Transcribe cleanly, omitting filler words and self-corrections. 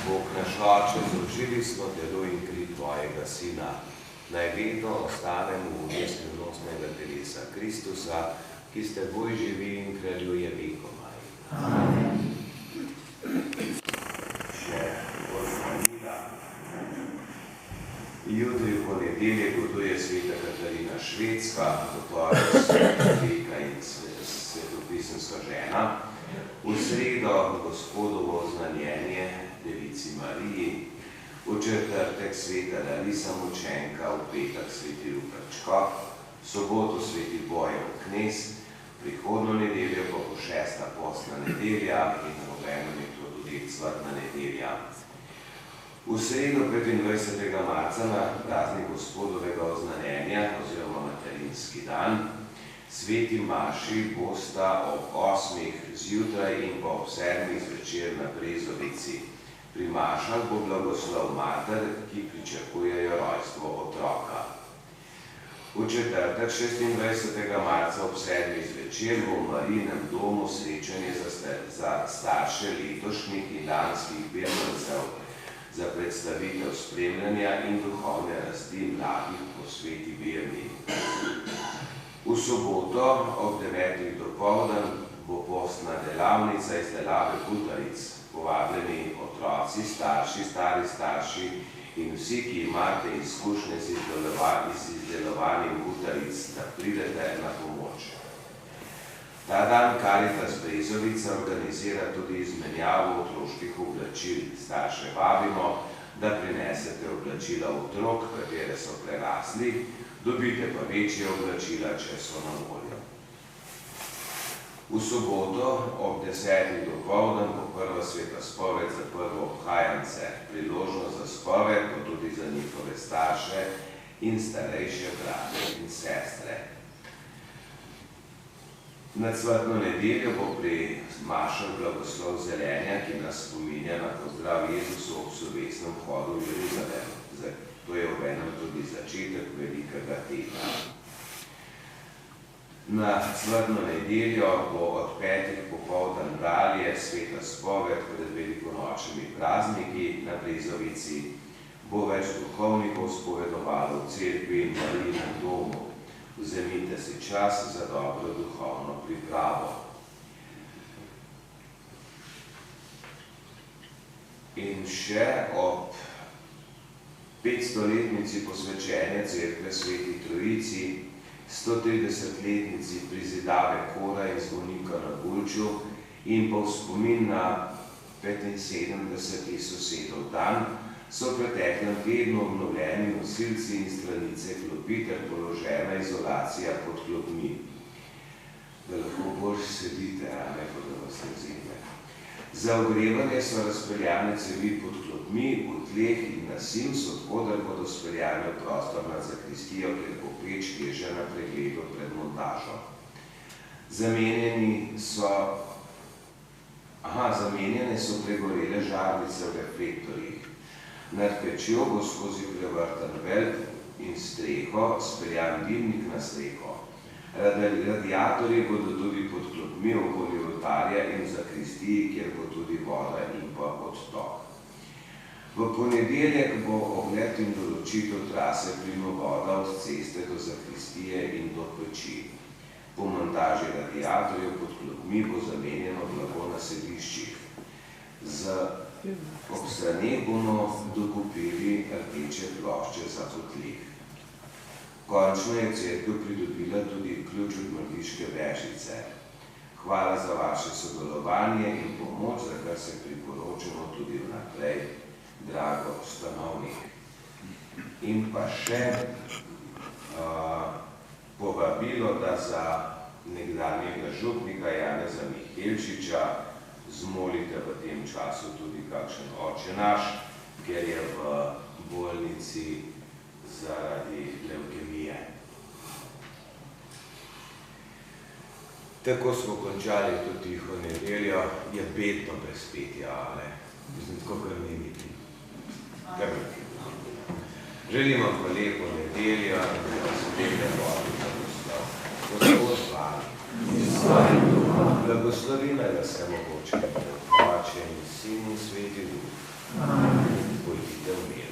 Bog naš Oče, zložili smo telo in kri Tvojega Sina, naj vedno ostanemo v uniji skrivnostnega telesa Kristusa, ki s Teboj živi in kraljuje vekomaj. Amen. Še odmanila. Jutri v ponedeljek gotuje sveta Katarina Švedska, gotovo sveta in svetopisemska žena. V sredo Gospodovo oznanjenje Devici Mariji, v četrtek sveta Larisa Mučenka, v petek sveti Lukačko, v soboto sveti Bojan Knez, prihodno nedeljo pa bo 6. postna nedelja in obenem je to tudi cvrtna nedelja. V sredo 25. marca na praznik Gospodovega oznanjenja oziroma materinski dan sveti maši bosta ob 8. zjutraj in ob 7. zvečer na Brezovici. Pri mašah bo blagoslov mater, ki pričakujejo rojstvo otroka. V četrtek 26. marca ob 7. zvečer bo v Marijinem domu srečanje za starše letošnjih in lanskih birmancev za predstavitev spremljanja in duhovne rasti mladih po sveti Birni. V soboto ob 9. dopoldan bo postna delavnica izdelave butaric. Povabljeni otroci, starši, stari starši in vsi, ki imate izkušnje z izdelovanjem butaric, da pridete na pomoč. Ta dan Karitas Brezovica organizira tudi izmenjavo otroških oblačil. Starše vabimo, da prinesete oblačila otrok, katere so prerasli, dobite pa večje oblačila, če so na voljo. V soboto ob 10. dopoldan bo prva sveta spoved za prvo obhajance, priložnost za spoved, pa tudi za njihove starše in starejše brate in sestre. Na cvrtno nedeljo bo pri mašah blagoslov zelenja, ki nas spominja na pozdrav Jezusu ob slovesnem vhodu v Jeruzalem. To je obenem tudi začetek velikega tedna. Na cvrtno nedeljo bo od 5. popoldan dalje sveta spoved pred velikonočnimi prazniki na Brezovici. Bo več duhovnikov spovedovalo v cerkvi in Marijinem domu. Vzemite si čas za dobro duhovno pripravo. In še ob 500-letnici posvečenja cerkve Sveti Trojici, 130-letnici prizidave Kora in zvonika na Bulču in pa v spomin na 75. sosedov dan so v preteklem tednu obnovljeni nosilci in stranice klopi ter položena izolacija pod klopmi. Da lahko bolj sedite, a ne pa da vas ne zime. Za ogrevanje so razpeljane cevi pod klopmi, v tleh in na Sims, odkoder bodo speljane v prostor nad zakristijo, kjer bo peč, ki je že na pregledu pred montažo. Zamenjene so pregorele žarnice v reflektorjih. Nad pečjo bo skozi prevrtan velk in streho speljan dimnik na streho. Radiatorji bodo tudi pod klopmi okoli oltarja in v zakristiji, kjer bo tudi voda in pa odtok. V ponedeljek bo ogled in določitev trase plinovoda od ceste do zakristije in do peči. Po montaži radiatorjev pod klopmi bo zamenjeno blago na sediščih. Ob straneh bomo dokupili rdeče plošče za potlih. Končno je cerkev pridobila tudi ključ od Mrliške vežice. Hvala za vaše sodelovanje in pomoč, za kar se priporočamo tudi vnaprej, drago stanovnik. In pa še povabilo, da za nekdanjega župnika Janeza Mihelčiča zmolite v tem času tudi kakšen oče naš, ker je v bolnici zaradi levkemije. Tako smo končali tudi tiho nedeljo, je bedno prespeti, ale mislim, tako kar ni niti. Želimo pa lepo nedeljo, da vas spremlja Božji blagoslov. Gospod z vami. Blagoslovi naj vas vsemogočni Bog, Oče in Sin in Sveti Duh. v miru.